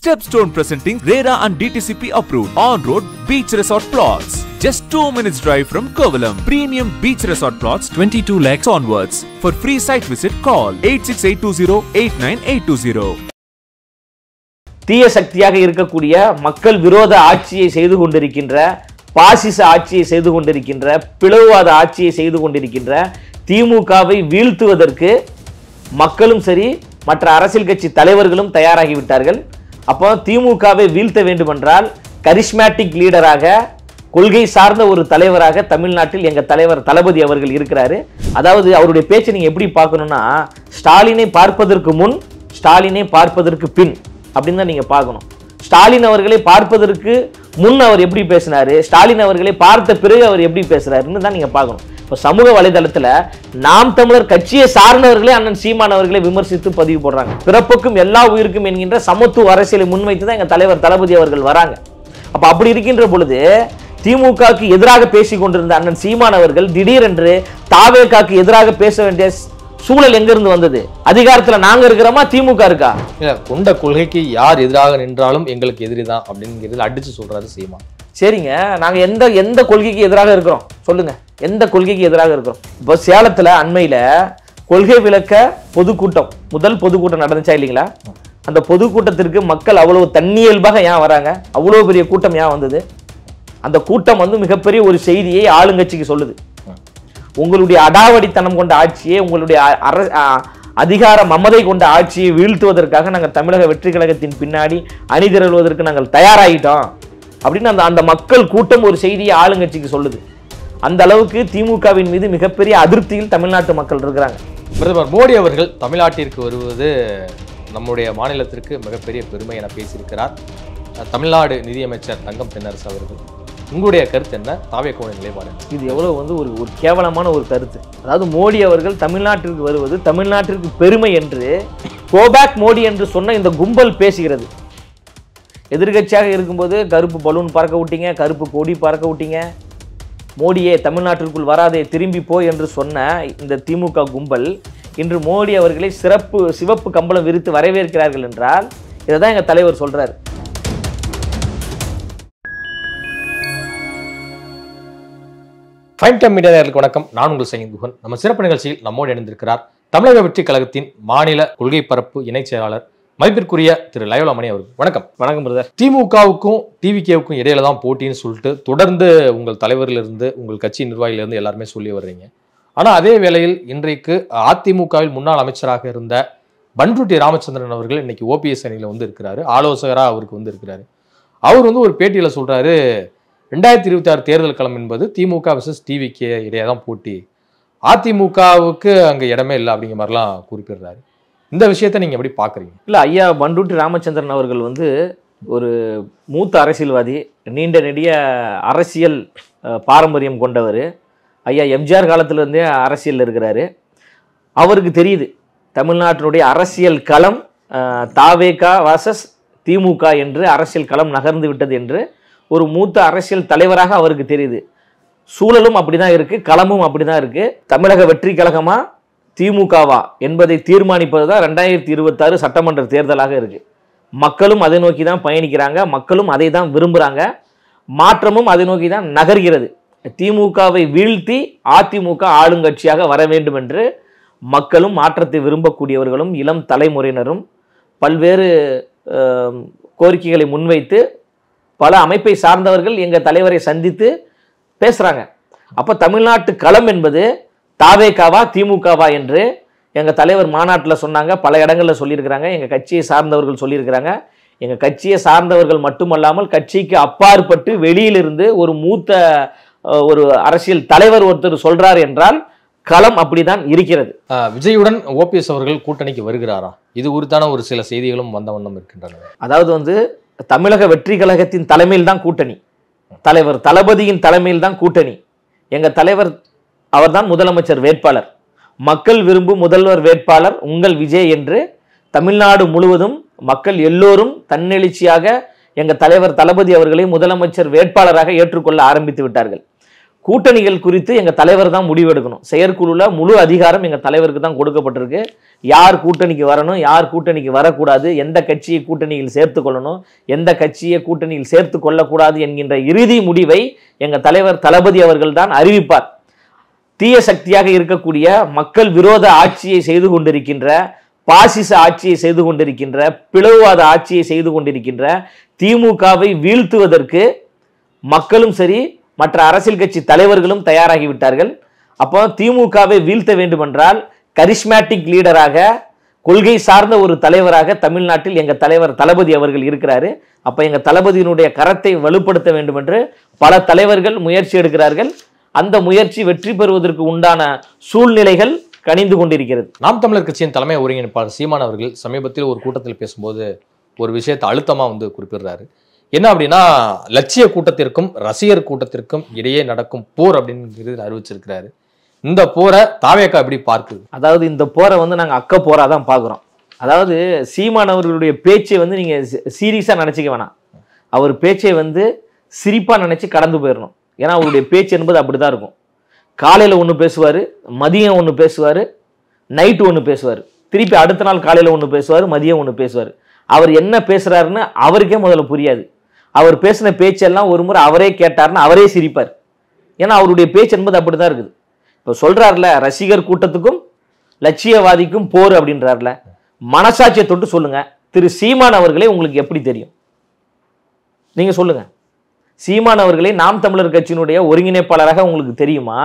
Stepstone presenting RERA and DTCP approved on-road beach resort plots. Just 2 minutes drive from Kovalam. Premium beach resort plots 22 lakhs onwards. For free site visit call 8682089820. தீய சக்தியாக இருக்கக்கூடிய மக்கள் விரோத ஆட்சியை செய்து கொண்டிருக்கின்ற பாசிச ஆட்சியை செய்து கொண்டிருக்கின்ற பிளவுவாத ஆட்சியை செய்து கொண்டிருக்கின்ற திமுகவை வீழ்த்துவதற்கு மக்களும் சரி மற்ற அரசியல் கட்சி தலைவர்களும் தயாராகிவிட்டார்கள். அப்போ திமுகவை வீழ்த்த வேண்டுமென்றால் கரிஸ்மேட்டிக் லீடராக கொள்கை சார்ந்த ஒரு தலைவராக தமிழ்நாட்டில் எங்க தலைவர் தளபதி அவர்கள் இருக்கிறாரு. அதாவது அவருடைய பேச்சை நீங்க எப்படி பார்க்கணும்னா ஸ்டாலினை பார்ப்பதற்கு முன் ஸ்டாலினை பார்ப்பதற்கு பின் அப்படின்னு தான் நீங்க பார்க்கணும். ஸ்டாலின் அவர்களை பார்ப்பதற்கு முன் அவர் எப்படி பேசினாரு, ஸ்டாலின் அவர்களை பார்த்த பிறகு அவர் எப்படி பேசுறாருன்னு தான் நீங்க பார்க்கணும். இப்போ சமூக வலைதளத்துல நாம் தமிழர் கட்சியை சார்ந்தவர்களே அண்ணன் சீமான் அவர்களை விமர்சித்து பதிவு போடுறாங்க. பிறப்புக்கும் எல்லா உயிருக்கும் என்கின்ற சமத்துவ அரசியலை முன்வைத்து தான் எங்க தலைவர் தளபதி அவர்கள் வராங்க. அப்ப அப்படி இருக்கின்ற பொழுது திமுகவுக்கு எதிராக பேசிக் கொண்டிருந்த அண்ணன் சீமான் அவர்கள் திடீரென்று தாவேகாக்கு எதிராக பேச வேண்டிய சூழல் எங்க இருந்து வந்தது? அதிகாரத்துல நாங்க இருக்கிறோமா, திமுக இருக்கா? இல்ல, கொண்ட கொள்கைக்கு யார் எதிராக நின்றாலும் எங்களுக்கு எதிரிதான் அப்படிங்கிறது அடிச்சு சொல்றாரு சீமான். சரிங்க, நாங்க எந்த கொள்கைக்கு எதிராக இருக்கிறோம் சொல்லுங்க, எந்த கொள்கைக்கு எதிராக இருக்கிறோம்? இப்போ சேலத்துல அண்மையில கொள்கை விளக்க பொதுக்கூட்டம், முதல் பொதுக்கூட்டம் நடந்துச்சா இல்லைங்களா? அந்த பொதுக்கூட்டத்திற்கு மக்கள் அவ்வளவு தன்னியல்பாக ஏன் வராங்க? அவ்வளவு பெரிய கூட்டம் ஏன் வந்தது? அந்த கூட்டம் மிகப்பெரிய ஒரு செய்தியை ஆளுங்கட்சிக்கு சொல்லுது. உங்களுடைய அடாவடித்தனம் கொண்ட ஆட்சியை, உங்களுடைய அதிகார மமதை கொண்ட ஆட்சியை வீழ்த்துவதற்காக நாங்கள் தமிழக வெற்றி கழகத்தின் பின்னாடி அணிதிரள்வதற்கு நாங்கள் தயாராகிட்டோம் அப்படின்னு அந்த மக்கள் கூட்டம் ஒரு செய்தியை ஆளுங்கட்சிக்கு சொல்லுது. அந்த அளவுக்கு திமுகவின் மீது மிகப்பெரிய அதிருப்தியில் தமிழ்நாட்டு மக்கள் இருக்கிறாங்க. பிரதமர் மோடி அவர்கள் தமிழ்நாட்டிற்கு வருவது நம்முடைய மாநிலத்திற்கு மிகப்பெரிய பெருமை என பேசியிருக்கிறார் தமிழ்நாடு நிதியமைச்சர் தங்கம் தென்னரசு அவர்கள். உங்களுடைய கருத்து என்ன? தாவேகாவின் நிலைப்பாடு இது எவ்வளவு ஒரு கேவலமான ஒரு கருத்து. அதாவது மோடி அவர்கள் தமிழ்நாட்டிற்கு வருவது தமிழ்நாட்டிற்கு பெருமை என்று கோபேக் மோடி என்று சொன்ன இந்த கும்பல் பேசுகிறது. எதிர்கட்சியாக இருக்கும்போது கருப்பு பலூன் பறக்க விட்டீங்க, கருப்பு கொடி பறக்க விட்டீங்க, மோடியே தமிழ்நாட்டிற்குள் வராதே திரும்பி போய் என்று சொன்ன இந்த திமுக கும்பல் இன்று மோடி அவர்களை சிவப்பு கம்பளம் விரித்து வரவேற்கிறார்கள் என்றால் இதை தான் எங்க தலைவர் சொல்றாரு. ஃபைன் டைம் மீடியா நேயர்களுக்கு வணக்கம். நான் உங்கள் சையத் குஹன். நம்ம சிறப்பு நிகழ்ச்சியில் நம்மோடு இணைந்திருக்கிறார் தமிழக வெற்றி கழகத்தின் மாநில கொள்கை பரப்பு இணைச் செயலாளர் மதிப்பிற்குரிய திரு லயோலா மணி அவர்கள். வணக்கம். வணக்கம் பிரதர். திமுகவுக்கும் டிவிகேவுக்கும் இடையில தான் போட்டின்னு சொல்லிட்டு தொடர்ந்து உங்கள் தலைவரிலிருந்து உங்கள் கட்சி நிர்வாகிலிருந்து எல்லாருமே சொல்லி வர்றீங்க. ஆனா அதே வேளையில் இன்றைக்கு அதிமுகவில் முன்னாள் அமைச்சராக இருந்த பண்ருட்டி ராமச்சந்திரன் அவர்கள் இன்னைக்கு ஓபிஎஸ் அணியில இருக்கிறாரு, ஆலோசகரா அவருக்கு இருக்கிறாரு. அவர் ஒரு பேட்டியில சொல்றாரு, 2026 தேர்தல் களம் என்பது திமுக வர்சஸ் டிவிகே இடையே தான் போட்டி, அதிமுகவுக்கு அங்க இடமே இல்லை அப்படிங்கிற மாதிரிலாம் குறிப்பிடுறாரு. இந்த விஷயத்தை நீங்க எப்படி பாக்குறீங்க? இல்ல ஐயா, பண்ருட்டி ராமச்சந்திரன் அவர்கள் ஒரு மூத்த அரசியல்வாதி, நீண்ட நெடிய அரசியல் பாரம்பரியம் கொண்டவர். ஐயா எம்ஜிஆர் காலத்திலிருந்தே அரசியல் இருக்கிறாரு. அவருக்கு தெரியுது தமிழ்நாட்டினுடைய அரசியல் களம் தாவேகா வர்சஸ் திமுக என்று அரசியல் களம் நகர்ந்து விட்டது என்று ஒரு மூத்த அரசியல் தலைவராக அவருக்கு தெரியுது. சூழலும் அப்படிதான் இருக்கு, களமும் அப்படிதான் இருக்கு. தமிழக வெற்றி கழகமா திமுகவா என்பதை தீர்மானிப்பதுதான் 2026 சட்டமன்ற தேர்தலாக இருக்கு. மக்களும் அதை நோக்கி தான் பயணிக்கிறாங்க, மக்களும் அதை தான் விரும்புறாங்க, மாற்றமும் அதை நோக்கி தான் நகர்கிறது. திமுகவை வீழ்த்தி அதிமுக ஆளுங்கட்சியாக வர வேண்டும் என்று மக்களும் மாற்றத்தை விரும்பக்கூடியவர்களும் இளம் தலைமுறையினரும் பல்வேறு கோரிக்கைகளை முன்வைத்து பல அமைப்பை சார்ந்தவர்கள் எங்க தலைவரை சந்தித்து பேசுறாங்க. அப்ப தமிழ்நாட்டு களம் என்பது தாவேகாவா திமுகவா என்று எங்க தலைவர் மாநாட்டில் சொன்னாங்க, பல இடங்கள்ல சொல்லியிருக்கிறாங்க, எங்க கட்சியை சார்ந்தவர்கள் சொல்லியிருக்கிறாங்க. எங்க கட்சியை சார்ந்தவர்கள் மட்டுமல்லாமல் கட்சிக்கு அப்பாற்பட்டு வெளியிலிருந்து ஒரு மூத்த ஒரு அரசியல் தலைவர் ஒருத்தர் சொல்றார் என்றால் களம் அப்படிதான் இருக்கிறது. விஜயுடன் ஓபிஎஸ் அவர்கள் கூட்டணிக்கு வருகிறாரா? இது குறித்தான ஒரு சில செய்திகளும் வந்த வண்ணம் இருக்கின்றன. அதாவது தமிழக வெற்றி கழகத்தின் தலைமையில் தான் கூட்டணி, தலைவர் தளபதியின் தலைமையில் தான் கூட்டணி. எங்க தலைவர் அவர்தான் முதலமைச்சர் வேட்பாளர், மக்கள் விரும்பும் முதல்வர் வேட்பாளர் உங்கள் விஜய் என்று தமிழ்நாடு முழுவதும் மக்கள் எல்லோரும் தன்னெழுச்சியாக எங்க தலைவர் தளபதி அவர்களை முதலமைச்சர் வேட்பாளராக ஏற்றுக்கொள்ள ஆரம்பித்து விட்டார்கள். கூட்டணிகள் குறித்து எங்க தலைவர் தான் முடிவெடுக்கணும். செயற்குழுல முழு அதிகாரம் எங்க தலைவருக்கு தான் கொடுக்கப்பட்டிருக்கு. யார் கூட்டணிக்கு வரணும், யார் கூட்டணிக்கு வரக்கூடாது, எந்த கட்சியை கூட்டணியில் சேர்த்து கொள்ளணும், எந்த கட்சியை கூட்டணியில் சேர்த்து கொள்ளக்கூடாது என்கின்ற இறுதி முடிவை எங்க தலைவர் தளபதி அவர்கள் தான் அறிவிப்பார். தீய சக்தியாக இருக்கக்கூடிய மக்கள் விரோத ஆட்சியை செய்து கொண்டிருக்கின்ற, பாசிச ஆட்சியை செய்து கொண்டிருக்கின்ற, பிளவுவாத ஆட்சியை செய்து கொண்டிருக்கின்ற திமுகவை வீழ்த்துவதற்கு மக்களும் சரி மற்ற அரசியல் கட்சி தலைவர்களும் தயாராகிவிட்டார்கள். அப்போ திமுகவை வீழ்த்த வேண்டுமென்றால் கரிஸ்மேட்டிக் லீடராக, கொள்கை சார்ந்த ஒரு தலைவராக தமிழ்நாட்டில் எங்க தலைவர் தளபதி அவர்கள் இருக்கிறாரு. அப்ப எங்க தளபதியினுடைய கரத்தை வலுப்படுத்த வேண்டும் என்று பல தலைவர்கள் முயற்சி எடுக்கிறார்கள். அந்த முயற்சி வெற்றி பெறுவதற்கு உண்டான சூழ்நிலைகள் கணிந்து கொண்டிருக்கிறது. நாம் தமிழர் கட்சியின் தலைமை ஒருங்கிணைப்பாளர் சீமான் அவர்கள் சமீபத்தில் ஒரு கூட்டத்தில் பேசும்போது ஒரு விஷயத்தை அழுத்தமா குறிப்பிடுறாரு. என்ன அப்படின்னா, லட்சிய கூட்டத்திற்கும் ரசிகர் கூட்டத்திற்கும் இடையே நடக்கும் போர் அப்படின்னு அறிவிச்சிருக்கிறாரு. இந்த போரை தாவேகா எப்படி பார்க்குது? அதாவது இந்த போரை நாங்க அக்க போரா தான் பார்க்குறோம். அதாவது சீமான் அவர்களுடைய பேச்சை நீங்க சீரியஸா நினைச்சுக்க வேணாம். அவர் பேச்சை சிரிப்பா நினைச்சு கடந்து போயிடணும். ஏன்னா அவருடைய பேச்சு என்பது அப்படிதான் இருக்கும். காலையில ஒன்று பேசுவார், மதியம் ஒன்று பேசுவார், நைட்டு ஒன்று பேசுவார், திருப்பி அடுத்த நாள் காலையில ஒன்று பேசுவார், மதியம் ஒன்று பேசுவார். அவர் என்ன பேசுறாருன்னு அவருக்கே முதல்ல புரியாது. அவர் பேசின பேச்செல்லாம் ஒரு முறை அவரே கேட்டார்னு அவரே சிரிப்பார். ஏன்னா அவருடைய பேச்சு என்பது அப்படிதான் இருக்குது. இப்போ சொல்றாருல, ரசிகர் கூட்டத்துக்கும் லட்சியவாதிக்கும் போர் அப்படின்றாருல, மனசாட்சியை தொட்டு சொல்லுங்க, திரு சீமான் அவர்களே உங்களுக்கு எப்படி தெரியும்? நீங்க சொல்லுங்க. சீமான் அவர்களே நாம் தமிழர் கட்சியினுடைய ஒருங்கிணைப்பாளராக உங்களுக்கு தெரியுமா,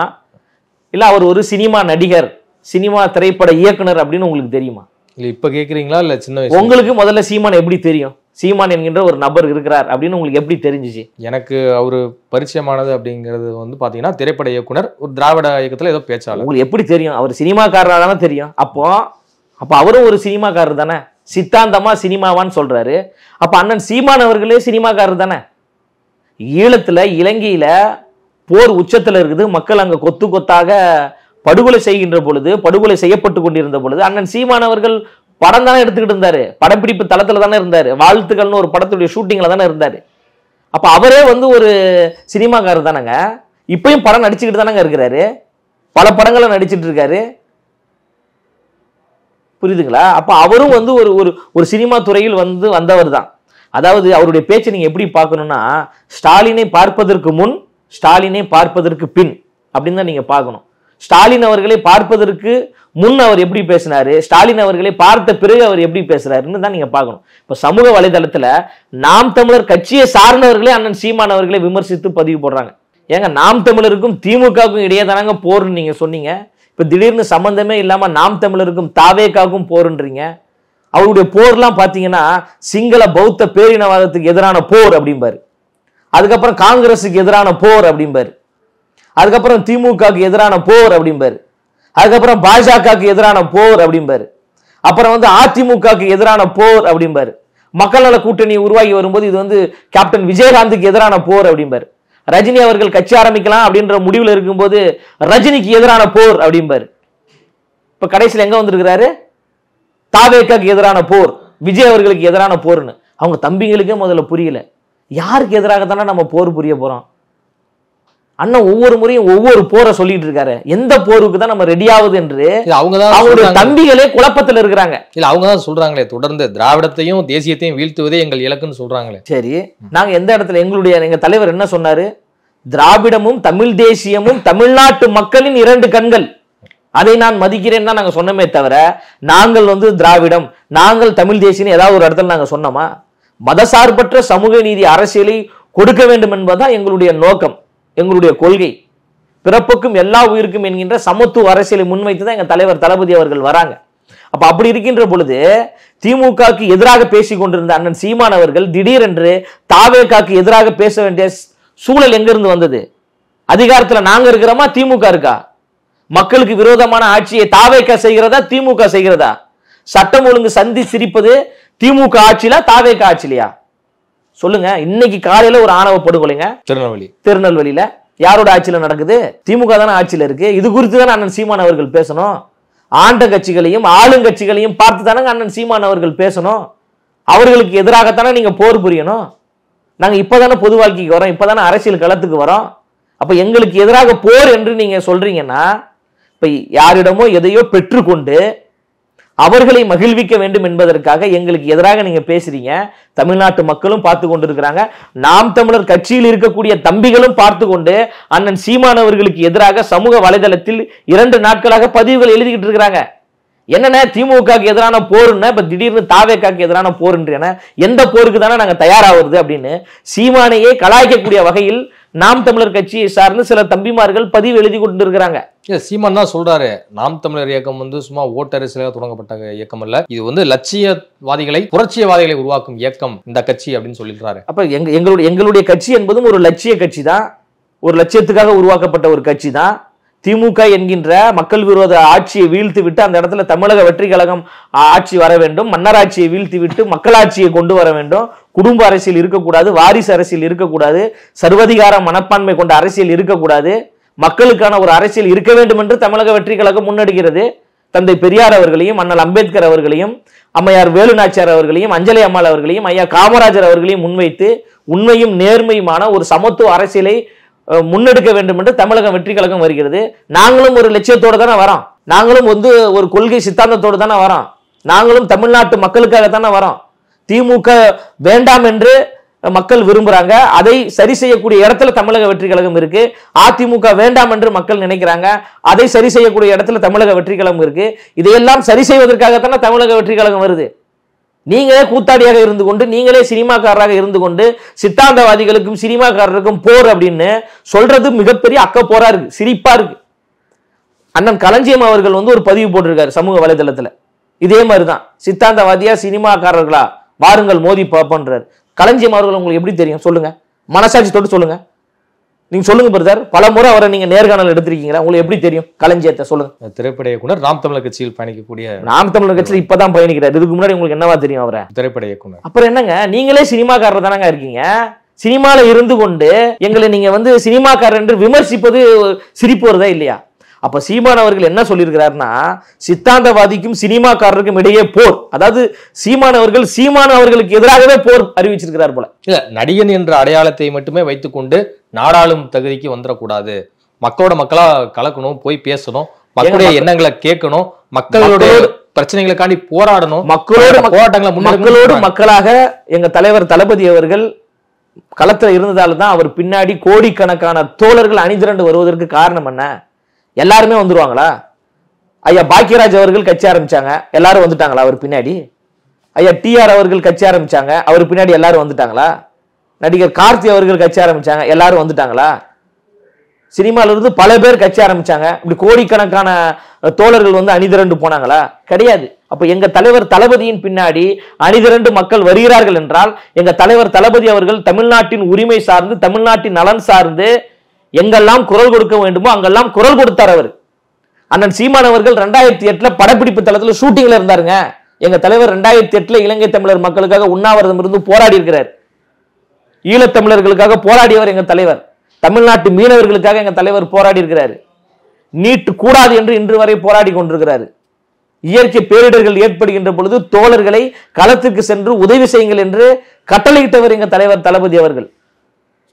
இல்ல அவர் ஒரு சினிமா நடிகர், சினிமா திரைப்பட இயக்குனர் அப்படின்னு உங்களுக்கு தெரியுமா? இல்ல இப்ப கேக்குறீங்களா இல்ல சின்ன வயசு? உங்களுக்கு முதல்ல சீமான் எப்படி தெரியும்? சீமான் என்கின்ற ஒரு நபர் இருக்கிறார் அப்படின்னு உங்களுக்கு எப்படி தெரிஞ்சிச்சு? எனக்கு அவரு பரிச்சயமானது அப்படிங்கிறது பாத்தீங்கன்னா திரைப்பட இயக்குனர், ஒரு திராவிட இயக்கத்துல ஏதோ பேச்சாளர். உங்களுக்கு எப்படி தெரியும்? அவர் சினிமாக்காரராக தானே தெரியும். அப்போ அவரும் ஒரு சினிமாக்காரர் தானே, சித்தாந்தமா சினிமாவான்னு சொல்றாரு. அப்ப அண்ணன் சீமான் அவர்களே சினிமாக்காரர் தானே. ஈழத்துல இலங்கையில போர் உச்சத்துல இருக்குது. மக்கள் அங்க கொத்து கொத்தாக படுகொலை செய்கின்ற பொழுது, படுகொலை செய்யப்பட்டு கொண்டிருந்த பொழுது அண்ணன் சீமான் அவர்கள் படம் தானே எடுத்துக்கிட்டு இருந்தாரு. படப்பிடிப்பு தளத்துல தானே இருந்தாரு. வாழ்த்துக்கள்னு ஒரு படத்துடைய ஷூட்டிங்ல தானே இருந்தாரு. அப்ப அவரே ஒரு சினிமாக்காரர் தானங்க. இப்பயும் படம் நடிச்சுக்கிட்டு தானங்க இருக்கிறாரு. பல படங்களை நடிச்சிட்டு இருக்காரு. புரியுதுங்களா? அப்ப அவரும் ஒரு சினிமா துறையில் வந்தவர் தான். அதாவது அவருடைய பேச்சை நீங்க எப்படி பார்க்கணும்னா, ஸ்டாலினை பார்ப்பதற்கு முன், ஸ்டாலினை பார்ப்பதற்கு பின் அப்படின்னு தான் நீங்க பார்க்கணும். ஸ்டாலின் அவர்களை பார்ப்பதற்கு முன் அவர் எப்படி பேசினாரு, ஸ்டாலின் அவர்களை பார்த்த பிறகு அவர் எப்படி பேசுறாருன்னு தான் நீங்க பார்க்கணும். இப்ப சமூக வலைதளத்துல நாம் தமிழர் கட்சியை சார்ந்தவர்களே அண்ணன் சீமான் அவர்களை விமர்சித்து பதிவு போடுறாங்க. ஏங்க, நாம் தமிழருக்கும் திமுகவுக்கும் இடையே தானாங்க போர்ன்னு நீங்க சொன்னீங்க. இப்ப திடீர்னு சம்பந்தமே இல்லாம நாம் தமிழருக்கும் தாவேகாவுக்கும் போர்ன்றீங்க. அவருடைய போர்லாம் பாத்தீங்கன்னா சிங்கள பௌத்த பேரினவாதத்துக்கு எதிரான போர் அப்படிம்பாரு. அதுக்கப்புறம் காங்கிரஸுக்கு எதிரான போர் அப்படிம்பாரு. அதுக்கப்புறம் திமுகவுக்கு எதிரான போர் அப்படிம்பாரு. அதுக்கப்புறம் பாஜகவுக்கு எதிரான போர் அப்படிம்பாரு. அப்புறம் அதிமுகவுக்கு எதிரான போர் அப்படிம்பாரு. மக்கள் நல கூட்டணி உருவாகி வரும்போது இது கேப்டன் விஜயகாந்துக்கு எதிரான போர் அப்படிம்பாரு. ரஜினி அவர்கள் கட்சி ஆரம்பிக்கலாம் அப்படின்ற முடிவில் இருக்கும்போது ரஜினிக்கு எதிரான போர் அப்படிம்பாரு. இப்ப கடைசியில் எங்க வந்திருக்கிறாரு? தாவேகாக்கு எதிரான போர், விஜய் அவர்களுக்கு எதிரான போர்னு. அவங்க தம்பிங்களுக்கே முதல்ல புரியல, யாருக்கு எதிராக தானே நம்ம போர் புரிய போறோம். அண்ணன் ஒவ்வொரு முறையும் ஒவ்வொரு போரை சொல்லிட்டு இருக்காரு. எந்த போருக்கு தான் நம்ம ரெடி ஆகுது என்று அவங்களுடைய தம்பிகளே குழப்பத்தில் இருக்கிறாங்க. இல்ல அவங்க தான் சொல்றாங்களே, தொடர்ந்து திராவிடத்தையும் தேசியத்தையும் வீழ்த்துவதே எங்கள் இலக்குன்னு சொல்றாங்களே. சரி, நாங்க எந்த இடத்துல எங்க தலைவர் என்ன சொன்னாரு? திராவிடமும் தமிழ் தேசியமும் தமிழ்நாட்டு மக்களின் இரண்டு கண்கள், அதை நான் மதிக்கிறேன் தான் நாங்க சொன்னமே தவிர, நாங்கள் திராவிடம், நாங்கள் தமிழ் தேசியம் ஏதாவது ஒரு இடத்துல நாங்க சொன்னோமா? மதசார்பற்ற சமூக நீதி அரசியலை கொடுக்க வேண்டும் என்பதுதான் எங்களுடைய நோக்கம், எங்களுடைய கொள்கை. பிறப்புக்கும் எல்லா உயிருக்கும் என்கின்ற சமத்துவ அரசியலை முன்வைத்து தான் எங்க தலைவர் தளபதி அவர்கள் வராங்க. அப்ப அப்படி இருக்கின்ற பொழுது திமுகவுக்கு எதிராக பேசிக் கொண்டிருந்த அண்ணன் சீமான் அவர்கள் திடீரென்று தாவேகாக்கு எதிராக பேச வேண்டிய சூழல் எங்க இருந்து வந்தது? அதிகாரத்துல நாங்க இருக்கிறோமா, திமுக இருக்கா? மக்களுக்கு விரோதமான ஆட்சியை தாவேகா செய்கிறதா, திமுக செய்கிறதா? சட்டம் ஒழுங்கு சந்தி சிரிப்பது திமுக ஆட்சியில, தாவேகா ஆட்சியிலையா? சொல்லுங்க. இன்னைக்கு காலையில ஒரு ஆணவ படுகொலைங்க திருநெல்வேலியில. யாரோட ஆட்சியில நடக்குது? திமுக தானே ஆட்சியில இருக்கு. இது குறித்து தானே அண்ணன் சீமான் அவர்கள் பேசணும். ஆண்ட கட்சிகளையும் ஆளுங்கட்சிகளையும் பார்த்து தானே அண்ணன் சீமான் அவர்கள் பேசணும். அவர்களுக்கு எதிராகத்தானே நீங்க போர் புரியணும். நாங்க இப்பதானே பொது வாழ்க்கைக்கு வரோம், இப்பதானே அரசியல் களத்துக்கு வரோம். அப்ப எங்களுக்கு எதிராக போர் என்று நீங்க சொல்றீங்கன்னா, இப்ப யாரிடமோ எதையோ பெற்றுக்கொண்டு அவர்களை மகிழ்விக்க வேண்டும் என்பதற்காக எங்களுக்கு எதிராக நீங்க பேசுறீங்க. தமிழ்நாட்டு மக்களும் பார்த்து கொண்டிருக்கிறாங்க. நாம் தமிழர் கட்சியில் இருக்கக்கூடிய தம்பிகளும் பார்த்து கொண்டு அண்ணன் சீமான் அவர்களுக்கு எதிராக சமூக வலைதளத்தில் 2 நாட்களாக பதிவுகள் எழுதிக்கிட்டு இருக்கிறாங்க. என்னன்னா திமுகவுக்கு எதிரான போர்னா இப்ப திடீர்னு தாவேக்காக்கு எதிரான போர்ன்றேன்னா எந்த போருக்கு தானே நாங்க தயாராகிறது அப்படின்னு சீமானையே கலாய்க்கக்கூடிய வகையில் நாம் தமிழர் கட்சியை சார்ந்து சில தம்பிமார்கள் பதிவு எழுதி கொண்டு இருக்கிறாங்க. சீமான் தான் சொல்றாரு, நாம் தமிழர் இயக்கம் வந்து சும்மா ஓட்டரசியலாக தொடங்கப்பட்ட இயக்கம் அல்ல, இது வந்து லட்சியவாதிகளை புரட்சியவாதிகளை உருவாக்கும் இயக்கம் இந்த கட்சி அப்படின்னு சொல்லிடுறாரு. அப்ப எங்களுடைய கட்சி என்பதும் ஒரு லட்சிய கட்சி தான், ஒரு லட்சியத்துக்காக உருவாக்கப்பட்ட ஒரு கட்சி தான். திமுக என்கின்ற மக்கள் விரோத ஆட்சியை வீழ்த்தி விட்டு அந்த இடத்துல தமிழக வெற்றி கழகம் ஆட்சி வர வேண்டும், மன்னராட்சியை வீழ்த்தி விட்டு மக்களாட்சியை கொண்டு வர வேண்டும், குடும்ப அரசியல் இருக்கக்கூடாது, வாரிசு அரசியல் இருக்கக்கூடாது, சர்வதிகார மனப்பான்மை கொண்ட அரசியல் இருக்கக்கூடாது, மக்களுக்கான ஒரு அரசியல் இருக்க வேண்டும் என்று தமிழக வெற்றி கழகம் முன்னெடுக்கிறது. தந்தை பெரியார் அவர்களையும் அண்ணல் அம்பேத்கர் அவர்களையும் அம்மையார் வேலுநாச்சியார் அவர்களையும் அஞ்சலி அம்மாள் அவர்களையும் ஐயா காமராஜர் அவர்களையும் முன்வைத்து உண்மையும் நேர்மையுமான ஒரு சமத்துவ அரசியலை முன்னெடுக்க வேண்டும் என்று தமிழக வெற்றி கழகம் வருகிறது. நாங்களும் ஒரு லட்சியத்தோடு தானே வரோம், நாங்களும் வந்து ஒரு கொள்கை சித்தாந்தத்தோடு தானே வரோம், நாங்களும் தமிழ்நாட்டு மக்களுக்காக தானே வரோம். திமுக வேண்டாம் என்று மக்கள் விரும்புறாங்க, அதை சரி செய்யக்கூடிய இடத்துல தமிழக வெற்றி கழகம் இருக்கு. அதிமுக வேண்டாம் என்று மக்கள் நினைக்கிறாங்க, அதை சரி செய்யக்கூடிய இடத்துல தமிழக வெற்றி கழகம் இருக்கு. இதையெல்லாம் சரி செய்வதற்காகத்தானே தமிழக வெற்றி கழகம் வருது. நீங்களே கூத்தாடியாக இருந்து கொண்டு, நீங்களே சினிமாக்காரராக இருந்து கொண்டு சித்தாந்தவாதிகளுக்கும் சினிமாக்காரருக்கும் போர் அப்படின்னு சொல்றது மிகப்பெரிய அக்க போரா இருக்கு, சிரிப்பா இருக்கு. அண்ணன் களஞ்சியம் அவர்கள் வந்து ஒரு பதிவு போட்டிருக்காரு சமூக வலைதளத்துல, இதே மாதிரிதான் சித்தாந்தவாதியா சினிமாக்காரர்களா வாருங்கள் மோதி பார்ப்போன்றார். களஞ்சியம் அவர்கள் உங்களுக்கு எப்படி தெரியும் சொல்லுங்க, மனசாட்சி தொட்டு சொல்லுங்க, நீங்க சொல்லுங்க பிரதர். பல முறை அவரை நீங்க நேர்காணல் எடுத்திருக்கீங்களா, உங்களுக்கு எப்படி தெரியும் களஞ்சியத்தை சொல்லுங்க. திரைப்பட இயக்குனர், நாம் தமிழர் கட்சியில் பயணிக்கக்கூடிய, நாம் தமிழர் கட்சியில் இப்பதான் பயணிக்கிறார், இதுக்கு முன்னாடி உங்களுக்கு என்னவா தெரியும் அவரை? திரைப்பட இயக்குனர். அப்புறம் என்னங்க, நீங்களே சினிமாக்காரர் தானங்க இருக்கீங்க. சினிமால இருந்து கொண்டு எங்களை நீங்க வந்து சினிமாக்காரர் என்று விமர்சிப்பது சிரிப்பு வருதா இல்லையா? அப்ப சீமான் அவர்கள் என்ன சொல்லியிருக்கிறாருன்னா, சித்தாந்தவாதிக்கும் சினிமாக்காரருக்கும் இடையே போர், அதாவது சீமான் அவர்களுக்கு எதிராகவே போர் அறிவிச்சிருக்கிறார் போல. இல்ல, நடிகன் என்ற அடையாளத்தை மட்டுமே வைத்துக்கொண்டு நாடாளும் தகுதிக்கு வந்துடக்கூடாது, மக்களோட மக்களா கலக்கணும், போய் பேசணும், மக்களுடைய எண்ணங்களை கேட்கணும், மக்களுடைய பிரச்சனைகளுக்காண்டி போராடணும், மக்களோடு மக்களாக எங்க தலைவர் தளபதி அவர்கள் களத்துல இருந்ததால தான் அவர் பின்னாடி கோடிக்கணக்கான தோழர்கள் அணிதிரண்டு வருவதற்கு காரணம் என்ன? எல்லாருமே வந்துருவாங்களா? ஐயா பாக்கியராஜ் அவர்கள் கட்சி ஆரம்பிச்சாங்க, எல்லாரும் வந்துட்டாங்களா அவர் பின்னாடி? ஐயா டிஆர் அவர்கள் கட்சி ஆரம்பிச்சாங்க, அவர் பின்னாடி எல்லாரும் வந்துட்டாங்களா? நடிகர் கார்த்தி அவர்கள் கட்சி ஆரம்பிச்சாங்க, எல்லாரும் வந்துட்டாங்களா? சினிமால இருந்து பல பேர் கட்சி ஆரம்பிச்சாங்க, இப்படி கோடிக்கணக்கான தோழர்கள் வந்து அணிதிரண்டு போனாங்களா? கிடையாது. அப்ப எங்க தலைவர் தளபதியின் பின்னாடி அணிதிரண்டு மக்கள் வருகிறார்கள் என்றால், எங்க தலைவர் தளபதி அவர்கள் தமிழ்நாட்டின் உரிமை சார்ந்து, தமிழ்நாட்டின் நலன் சார்ந்து எங்கெல்லாம் குரல் கொடுக்க வேண்டுமோ அங்கெல்லாம் குரல் கொடுத்தார் அவர். அண்ணன் சீமான் அவர்கள் 2008 படப்பிடிப்பு தளத்துல ஷூட்டிங்ல இருந்தாருங்க. எங்க தலைவர் 2008 இலங்கை தமிழர் மக்களுக்காக உண்ணாவிரதம் இருந்து போராடி இருக்கிறார். ஈழத்தமிழர்களுக்காக போராடியவர் எங்க தலைவர். தமிழ்நாட்டு மீனவர்களுக்காக எங்க தலைவர் போராடி இருக்கிறார். நீட் கூடாது என்று இன்று வரை போராடி கொண்டிருக்கிறார். இயற்கை பேரிடர்கள் ஏற்படுகின்ற பொழுது தோழர்களை களத்துக்கு சென்று உதவி செய்யுங்கள் என்று கட்டளையிட்டவர் எங்க தலைவர் தளபதி அவர்கள்.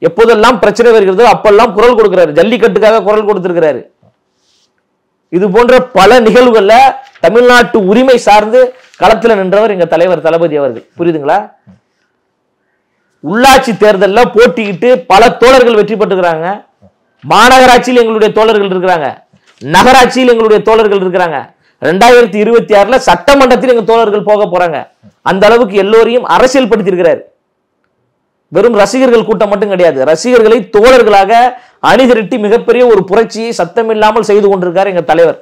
எப்போதெல்லாம் பிரச்சனை வருகிறதோ அப்பெல்லாம் குரல் கொடுக்கிறாரு. ஜல்லிக்கட்டுக்காக குரல் கொடுத்திருக்கிறாரு. இது போன்ற பல நிகழ்வுகள்ல தமிழ்நாட்டு உரிமை சார்ந்து களத்துல நின்றவர் எங்க தலைவர் தளபதி அவர்கள். புரியுதுங்களா? உள்ளாட்சி தேர்தலில் போட்டியிட்டு பல தோழர்கள் வெற்றி பெற்றுக்கிறாங்க. மாநகராட்சியில் எங்களுடைய தோழர்கள் இருக்கிறாங்க, நகராட்சியில் எங்களுடைய தோழர்கள் இருக்கிறாங்க. 2026 சட்டமன்றத்தில் எங்க தோழர்கள் போக போறாங்க. அந்த அளவுக்கு எல்லோரையும் அரசியல் படுத்தியிருக்கிறார். வெறும் ரசிகர்கள் கூட்டம் மட்டும் கிடையாது, ரசிகர்களை தோழர்களாக அணிதிரட்டி மிகப்பெரிய ஒரு புரட்சியை சத்தமில்லாமல் செய்து கொண்டிருக்கார் எங்க தலைவர்.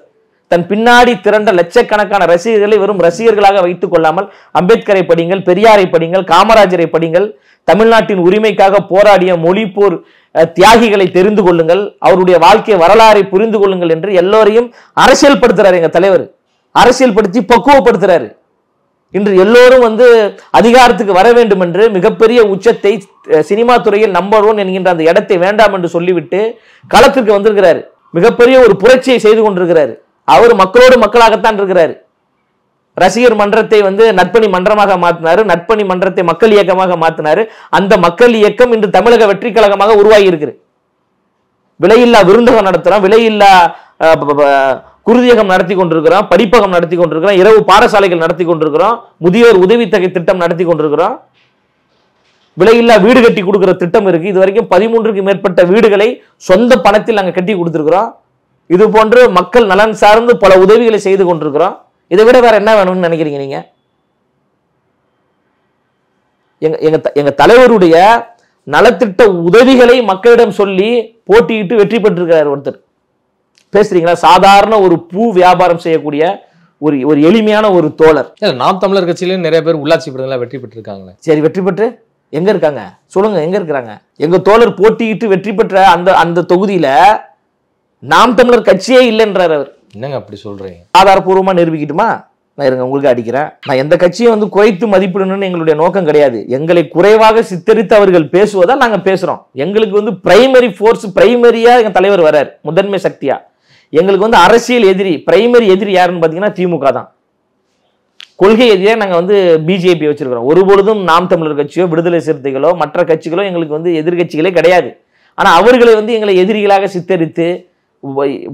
தன் பின்னாடி திரண்ட லட்சக்கணக்கான ரசிகர்களை வெறும் ரசிகர்களாக வைத்துக் கொள்ளாமல் அம்பேத்கரை படிங்கள், பெரியாரை படிங்கள், காமராஜரை படிங்கள், தமிழ்நாட்டின் உரிமைக்காக போராடிய மொழிப்போர் தியாகிகளை தெரிந்து கொள்ளுங்கள், அவருடைய வாழ்க்கை வரலாறை புரிந்து கொள்ளுங்கள் என்று எல்லோரையும் அரசியல் படுத்துறாரு எங்க தலைவர். அரசியல் படுத்தி பக்குவப்படுத்துறாரு. இன்று எல்லோரும் வந்து அதிகாரத்துக்கு வர வேண்டும் என்று மிகப்பெரிய உச்சத்தை சினிமா துறையில் நம்பர் 1 என்கின்ற அந்த இடத்தை வேண்டாம் என்று சொல்லிவிட்டு களத்திற்கு வந்திருக்கிறாரு. மிகப்பெரிய ஒரு புரட்சியை செய்து கொண்டிருக்கிறாரு. அவர் மக்களோடு மக்களாகத்தான் இருக்கிறாரு. ரசிகர் மன்றத்தை வந்து நற்பணி மன்றமாக மாற்றினாரு, நற்பணி மன்றத்தை மக்கள் இயக்கமாக மாற்றினாரு. அந்த மக்கள் இயக்கம் இன்று தமிழக வெற்றி கழகமாக உருவாகி இருக்கு. விலையில்லா விருந்தகம் நடத்துறோம், விலையில்லா குருதியகம் நடத்தி கொண்டிருக்கிறோம், படிப்பகம் நடத்தி கொண்டிருக்கிறோம், இரவு பாடசாலைகள் நடத்தி கொண்டிருக்கிறோம், முதியோர் உதவித்தொகை திட்டம் நடத்தி கொண்டிருக்கிறோம், விலையில்லா வீடு கட்டி கொடுக்கிற திட்டம் இருக்கு. இது வரைக்கும் 13க்கும் மேற்பட்ட வீடுகளை சொந்த பணத்தில் நாங்கள் கட்டி கொடுத்துருக்கிறோம். இது போன்று மக்கள் நலன் சார்ந்து பல உதவிகளை செய்து கொண்டிருக்கிறோம். இதை விட வேற என்ன வேணும்னு நினைக்கிறீங்க நீங்க? எங்க தலைவருடைய நலத்திட்ட உதவிகளை மக்களிடம் சொல்லி போட்டியிட்டு வெற்றி பெற்றிருக்கிறார் ஒருத்தர். பேசுறீங்களா? சாதாரண ஒரு பூ வியாபாரம் செய்யக்கூடிய ஒரு எளிமையான ஒரு தோழர். நாம் தமிழர் கட்சியிலும் நிறைய பேர் உள்ளாட்சி பிரதிநிதிகளா வெற்றி பெற்றிருக்காங்களே. சரி, வெற்றி பெற்று எங்க இருக்காங்க சொல்லுங்க, எங்க இருக்கிறாங்க? எங்க தோழர் போட்டியிட்டு வெற்றி பெற்ற அந்த தொகுதியில நாம் தமிழர் கட்சியே இல்லைன்றார் அவர். என்னங்க அப்படி சொல்றீங்க? ஆதாரபூர்வமா நிரூபிக்கட்டுமா? நான் இருங்க உங்களுக்கு அடிக்கிறேன். நான் எந்த கட்சியை குறைத்து மதிப்பிடணும்னு எங்களுடைய நோக்கம் கிடையாது. எங்களை குறைவாக சித்தரித்து அவர்கள் பேசுவதால் நாங்க பேசுறோம். எங்களுக்கு பிரைமரி போர்ஸ், பிரைமரியா எங்க தலைவர் வர்றார், முதன்மை சக்தியா. எங்களுக்கு அரசியல் எதிரி, பிரைமரி எதிரி யாருன்னு பாத்தீங்கன்னா திமுக தான். கொள்கை எதிரியா நாங்க பிஜேபி வச்சிருக்கிறோம். ஒருபொழுதும் நாம் தமிழர் கட்சியோ விடுதலை சிறுத்தைகளோ மற்ற கட்சிகளோ எங்களுக்கு எதிர்கட்சிகளே கிடையாது. ஆனா அவர்களை எங்களை எதிரிகளாக சித்தரித்து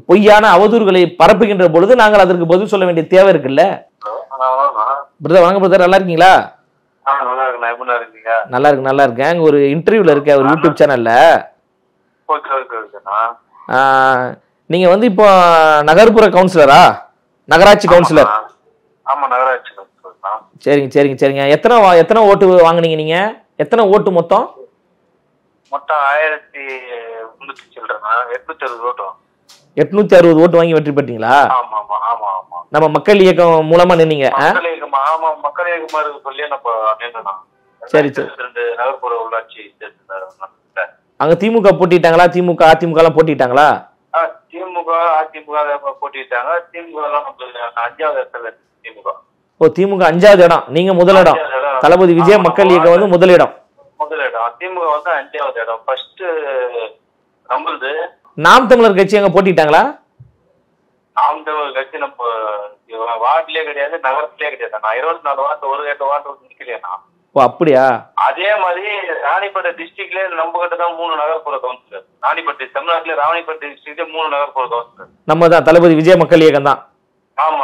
பொய்யான அவதூறுகளை பரப்புகின்ற பொழுது நாங்கள் அதற்கு பதில் சொல்ல வேண்டிய தேவை இருக்குல்ல. பிரதர் வணக்கம் பிரதர், நல்லா இருக்கீங்களா? நல்லா இருக்கேன். ஒரு இன்டர்வியூல இருக்கேன் ஒரு யூடியூப் சேனல்ல. நீங்க இப்போ நகர்ப்புற கவுன்சிலரா, நகராட்சி கவுன்சிலர்? சரிங்க. எத்தனை ஓட்டு வாங்குனீங்க நீங்க? எத்தனை ஓட்டு மொத்தம்? 860 ஓட்டு வாங்கி வெற்றி பெற்றீங்களா? நம்ம மக்கள் இயக்கம் மூலமா நின்னீங்க. சரி. அங்க திமுக போட்டிட்டாங்களா? திமுக அதிமுக எல்லாம் போட்டிட்டாங்களா? திமுக அதிமுக போட்டிட்டாங்க. திமுக 5வது இடத்துல. திமுக 5வது இடம், நீங்க முதலிடம். தளபதி விஜய் மக்கள் இயக்கம் முதலிடம். திமுக 5வது இடம். ஃபர்ஸ்ட் நம்மளுது நாம் தமிழர் கட்சி அங்க போட்டிட்டாங்களா? நாம் தமிழர் கட்சி நம்ம வார்டுலயே கிடையாது, நகரத்திலே கிடையாது. நான் 24 வார்டு, ஒரு 8 வார்டு நிக்கலையா? அப்படியா? அதே மாதிரி ராணிப்பேட்டை டிஸ்ட்ரிக்ட்ல நம்ம கிட்ட தான் 3 நகர்ப்புற கவுன்சிலர். ராணிப்பேட்டை தமிழ்நாட்டுல ராணிப்பேட்டை டிஸ்ட்ரிக்ட்ல 3 நகர்ப்புற கவுன்சிலர் நம்ம தான். தளபதி விஜய் மக்கள் இயக்கம் தான். ஆமா.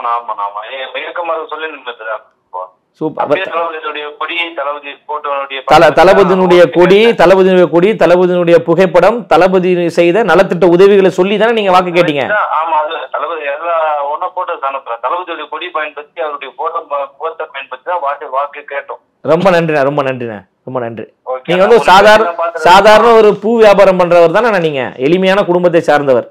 இயக்கமாக சொல்லி நின்றுதான். தளபதியினுடைய கொடி, தளபதியினுடைய புகைப்படம், தளபதி செய்த நலத்திட்ட உதவிகளை சொல்லி தானே நீங்க வாக்கு கேட்டீங்க? ஆமா, அது தளபதி எல்லாம் ஒன்ன போட்டோ அனுப்புறேன். தளபதியுடைய கொடி பயன்படுத்தி அவருடைய போட்டோ பயன்படுத்தி தான் வாக்கு கேட்டோம். ரொம்ப நன்றி. நீங்க சாதாரண ஒரு பூ வியாபாரம் பண்றவர் தானே நீங்க? எளிமையான குடும்பத்தை சார்ந்தவர்.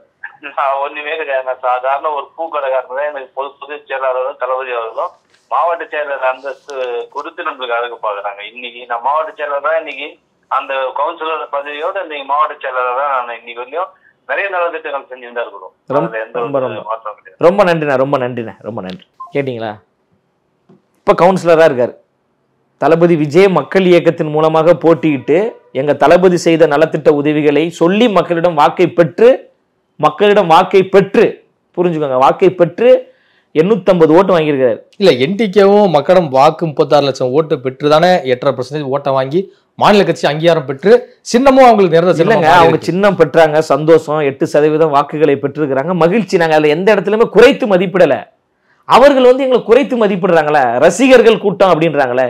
ஒண்ணுமே கிடையாது. சாதாரண ஒரு பூ கடைக்காரர் தான். எனக்கு பொதுச் செயலாளரும் தளபதி அவர்களும் மாவட்ட செயலர் அந்தஸ்து கொடுத்து நம்மளுக்கு அழகு பாக்குறாங்க. இன்னைக்கு நான் மாவட்ட செயலர் தான். இன்னைக்கு அந்த கவுன்சிலர் பதவியோட இன்னைக்கு மாவட்ட செயலர் தான். நான் இன்னைக்கு வந்து நிறைய நலத்திட்டங்கள் செஞ்சுதான் இருக்கிறோம். ரொம்ப நன்றி. கேட்டீங்களா? இப்ப கவுன்சிலரா இருக்காரு. தளபதி விஜய் மக்கள் இயக்கத்தின் மூலமாக போட்டியிட்டு எங்க தளபதி செய்த நலத்திட்ட உதவிகளை சொல்லி மக்களிடம் வாக்கை பெற்று புரிஞ்சுக்கோங்க, வாக்கை பெற்று 850 ஓட்டு வாங்கியிருக்காரு. இல்ல, என்டிகேவும் மக்களிடம் வாக்கு 36 லட்சம் ஓட்டு பெற்று தானே 8.5% ஓட்டை வாங்கி மாநில கட்சி அங்கீகாரம் பெற்று சின்னமும் அவங்களுக்கு இல்லைங்க. அவங்க சின்னம் பெற்றாங்க, சந்தோஷம். 8% வாக்குகளை பெற்றிருக்கிறாங்க, மகிழ்ச்சி. நாங்க அதுல எந்த இடத்துலயுமே குறைத்து மதிப்பிடல. அவர்கள் எங்களை குறைத்து மதிப்பிடுறாங்களே, ரசிகர்கள் கூட்டம் அப்படின்றாங்களே.